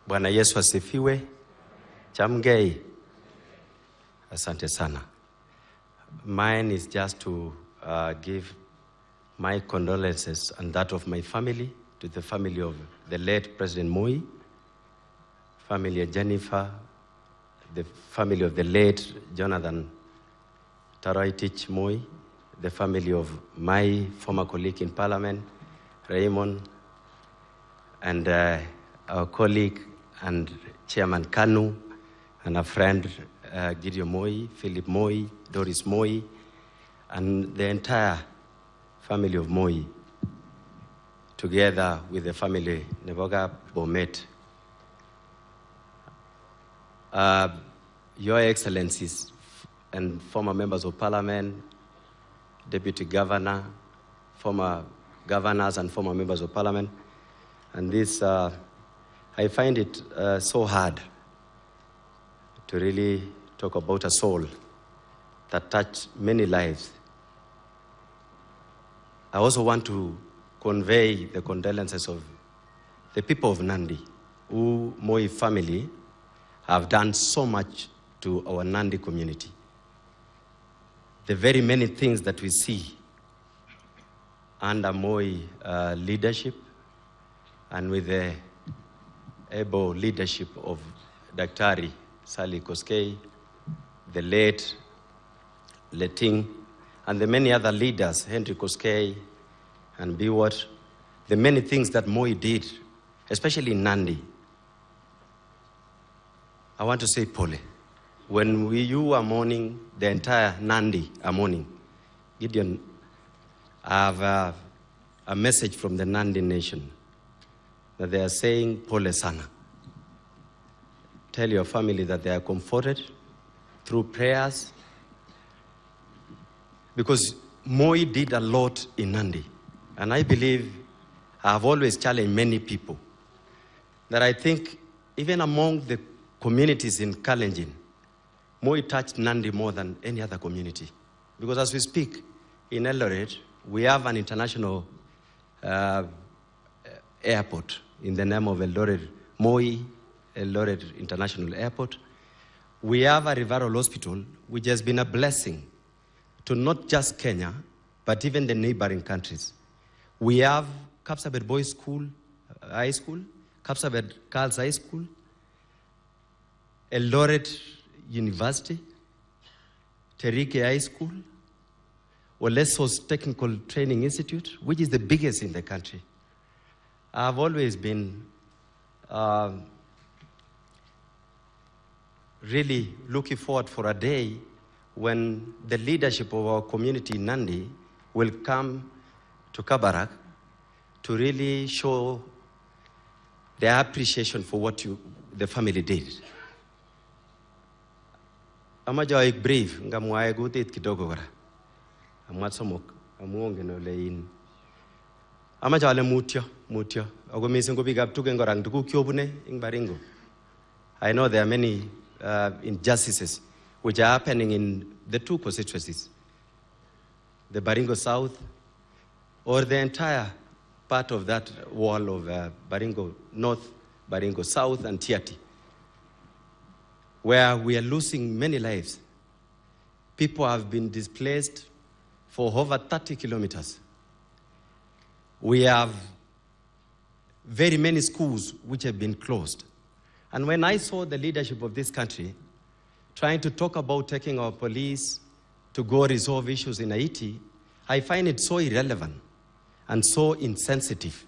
Bwana Yesu asifiwe. Chamgei. Asante sana. Mine is just to give my condolences and that of my family to the family of the late President Moi, family of Jennifer, the family of the late Jonathan Taraitich Moi, the family of my former colleague in Parliament, Raymond, and our colleague and Chairman Kanu, and a friend Gideon Moi, Philip Moi, Doris Moi, and the entire family of Moi, together with the family Neboga Bomet. Your Excellencies and former members of Parliament, Deputy Governor, former governors and former members of Parliament, and this, I find it so hard to really talk about a soul that touched many lives. I also want to convey the condolences of the people of Nandi, who Moi family have done so much to our Nandi community. The very many things that we see under Moi leadership and with the able leadership of Daktari Sally Koskei, the late Leting, and the many other leaders, Henry Koskei and Biwot, the many things that Moi did, especially in Nandi. I want to say pole. When you are mourning, the entire Nandi are mourning. Gideon, I have a message from the Nandi nation that they are saying pole sana. Tell your family that they are comforted through prayers, because Moi did a lot in Nandi. And I believe, I have always challenged many people, that I think even among the communities in Kalenjin, Moi touched Nandi more than any other community. Because as we speak, in Eldoret, we have an international airport in the name of Eldoret, Moi Eldoret International Airport. We have a referral hospital, which has been a blessing to not just Kenya, but even the neighboring countries. We have Kapsabet Boys School, High School, Kapsabet Girls High School, Eldoret University, Terike High School, Olesos Technical Training Institute, which is the biggest in the country. I've always been really looking forward for a day when the leadership of our community in Nandi will come to Kabarak to really show their appreciation for what the family did. Amaja brave, ngamwae gutit kidogo kora. Amatsomok, amuonge no lein. Amaja ale mutyo. Ako mising ko bigap tuken korang tuku kyobune ing Baringo. I know there are many injustices which are happening in the two constituencies, the Baringo South, or the entire part of that wall of Baringo North, Baringo South, and Tiati, where we are losing many lives. People have been displaced for over 30 kilometers. We have very many schools which have been closed. And when I saw the leadership of this country trying to talk about taking our police to go resolve issues in Haiti, I find it so irrelevant and so insensitive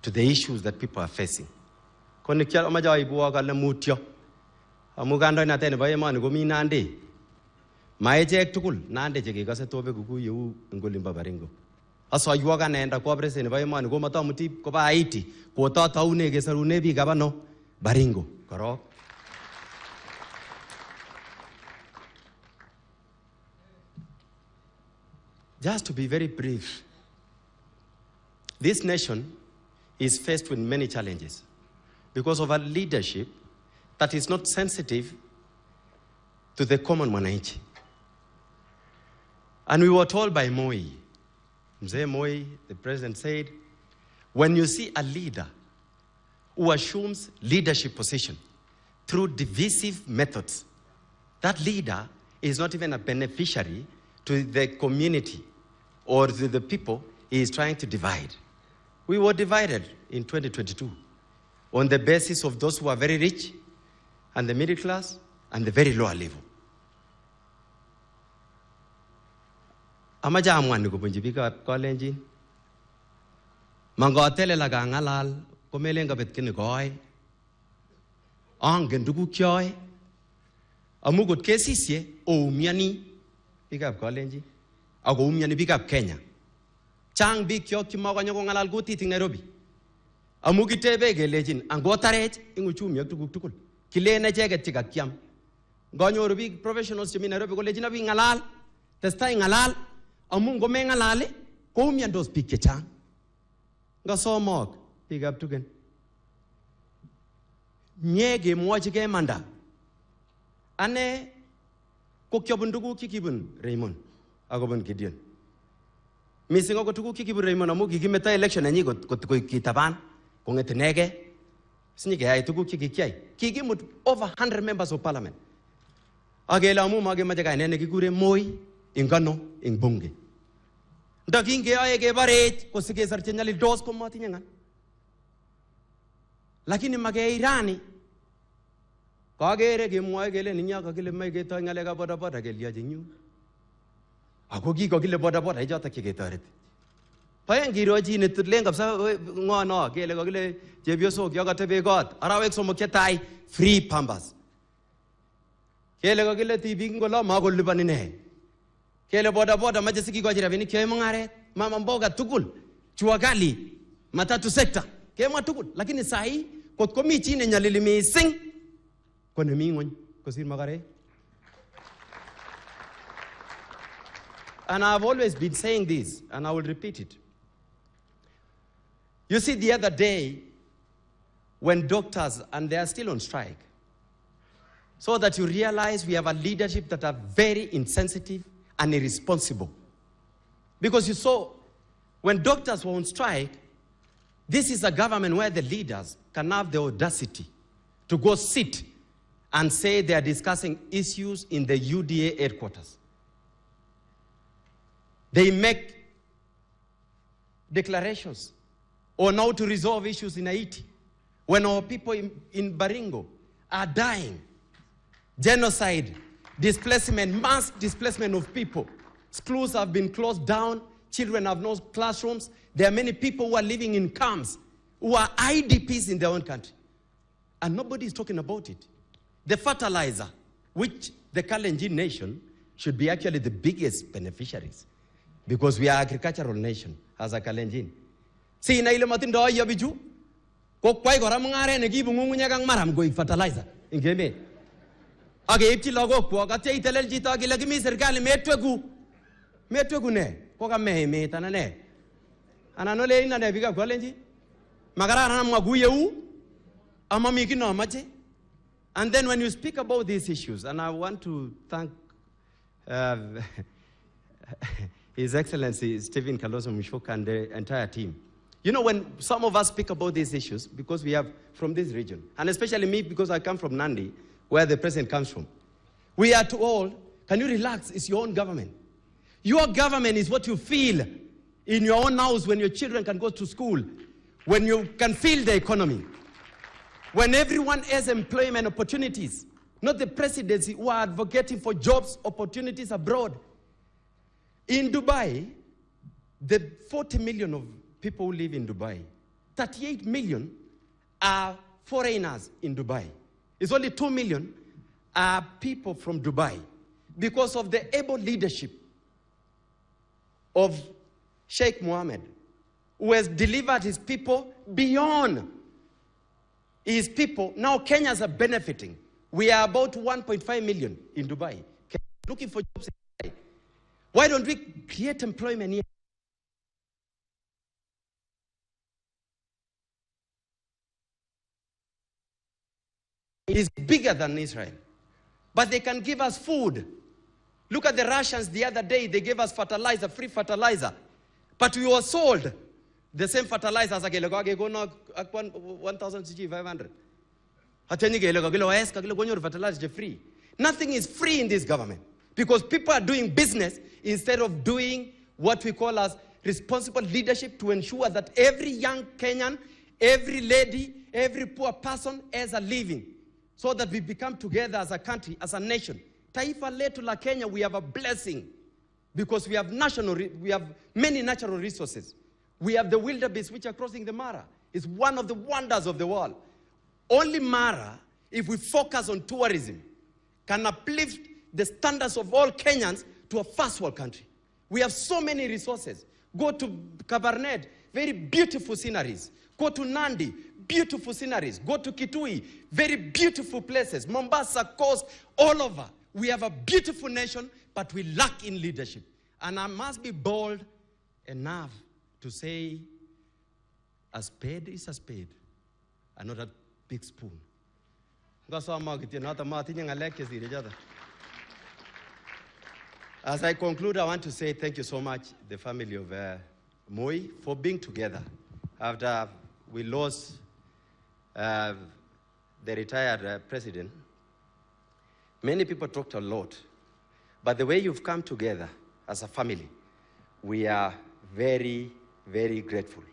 to the issues that people are facing. Konikia amaja ibuwa kala mutyo. Amugando na tene baye manu gomi nande. Maejek tukul nande jege kase tobe kuku yu ngolimba Baringo. Aso yuwaga nenda kwa presene baye manu goma ta muti ko ba Haiti ko ta taune ge sarune bi gabano Baringo. Correct? Just to be very brief, this nation is faced with many challenges because of a leadership that is not sensitive to the common mwananchi. And we were told by Moi, Mzee Moi, the president said, When you see a leader who assumes leadership position through divisive methods, that leader is not even a beneficiary to the community or to the people he is trying to divide. We were divided in 2022 on the basis of those who are very rich and the middle class and the very lower level. Amaja amwani kupunjibika Kalenjin. Mangotele la gangalal komelenga betkini goy. Angen dugu kyoy. Amugot kesisye o umiani bikap Kalenjin. Ako umiani bikap Kenya. Chang big kyo kimaga nyoko ngalal guti ting Nairobi. Amugitebe gelejin angotarech inguchumi ak tuguk tugul. Kilene cheget chika kiam. Ganyoru big professionals chemi Nairobi kolejin abi ngalal. Testai ngalal. Amung go mengalale ko umiandos big chechang. Nga somok bikap tugen. Nyege mwachike manda. Ane kokyobun tuguk kikibun Raymond agobun Gideon. Missing ako tuguk kikibun Raymond amu kikimeta election anyi kot kitaban kongetinege. Sinike ay tuguk kikikyai. Kikimut over 100 members of parliament. Agela amu mage majaga nene kikure Moi ingano ingbunge. Ndakinge ay ke barech ko sige sarchenyali dos ko matinya ngan. Lakini mage irani kagere ke mwoe kele ninya kakile mai ketoi ngalekab bodaboda kelyochi nyu. Ako kikokile bodaboda ichotok cheketoret. Paen kirochi netlen kabisa ngo no kele kakile chepyosok yo katebe kot arawek somok chetai free pampers. Kele kakile tibik ngolo makolipani ne. Kele bodaboda mache sikikochi rabinik kyoe mungaret mama mboga tugul chua kali matatu sector kemwa tugul lakini sahi kot komi chi nenyalili mising kone mi ngony kosir magare. And I've always been saying this, and I will repeat it. You see, the other day, when doctors, and they are still on strike, so that you realize we have a leadership that are very insensitive and irresponsible. Because you saw, when doctors were on strike, this is a government where the leaders can have the audacity to go sit and say they are discussing issues in the UDA headquarters. They make declarations on how to resolve issues in Haiti. When our people in Baringo are dying, genocide, displacement, mass displacement of people. Schools have been closed down. Children have no classrooms. There are many people who are living in camps, who are IDPs in their own country. And nobody is talking about it. The fertilizer, which the Kalenjin nation should be actually the biggest beneficiaries, because we are an agricultural nation as a Kalenjin. See, na ile matindo ya biju, ko kwai gora mungare ne gibu ngungunya kang maram go fertilizer. Ingeme. Age ipti logo ko ka te itelel jita gi lagi mi serikali metwegu ne ko ka me tanane. Ana no le ina ne biga Kalenjin. Magara na mwaguye u ama miki no mache. And then when you speak about these issues, and I want to thank His Excellency Stephen Kalonzo Musyoka and the entire team. You know, when some of us speak about these issues, because we have from this region, and especially me because I come from Nandi, where the president comes from, we are told, can you relax, it's your own government. Your government is what you feel in your own house when your children can go to school, when you can feel the economy, when everyone has employment opportunities, not the presidency who are advocating for jobs, opportunities abroad. In Dubai, the 40 million of people who live in Dubai, 38 million are foreigners in Dubai. It's only 2 million are people from Dubai because of the able leadership of Sheikh Mohammed, who has delivered his people beyond his people. Now Kenyans are benefiting. We are about 1.5 million in Dubai, looking for jobs in Dubai. Why don't we create employment here? It is bigger than Israel. But they can give us food. Look at the Russians the other day, they gave us fertilizer, free fertilizer. But we were sold The same fertilizers akele ko akekono ak 1,500. Hatenyi kele ko kilo es kilo konyor fertilizer free. Nothing is free in this government because people are doing business instead of doing what we call as responsible leadership to ensure that every young Kenyan, every lady, every poor person has a living so that we become together as a country, as a nation. Taifa letu la Kenya, we have a blessing because we have many natural resources. We have the wildebeest which are crossing the Mara. It's one of the wonders of the world. Only Mara, if we focus on tourism, can uplift the standards of all Kenyans to a first world country. We have so many resources. Go to Kabarnet, very beautiful sceneries. Go to Nandi, beautiful sceneries. Go to Kitui, very beautiful places. Mombasa, Coast, all over. We have a beautiful nation, but we lack in leadership. And I must be bold enough to say, a spade is a spade, and not a big spoon. As I conclude, I want to say thank you so much, the family of Moi, for being together. After we lost the retired president, many people talked a lot. But the way you've come together as a family, we are very, very grateful.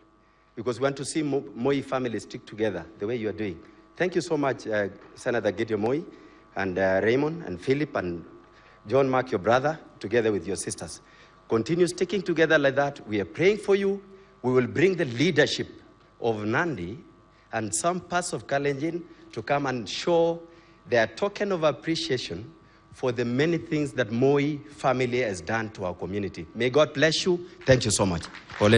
Because we want to see Moi family stick together the way you are doing. Thank you so much, Senator Gideon Moi, and Raymond, and Philip, and John Mark, your brother, together with your sisters. Continue sticking together like that. We are praying for you. We will bring the leadership of Nandi and some parts of Kalenjin to come and show their token of appreciation for the many things that Moi family has done to our community. May God bless you. Thank you so much.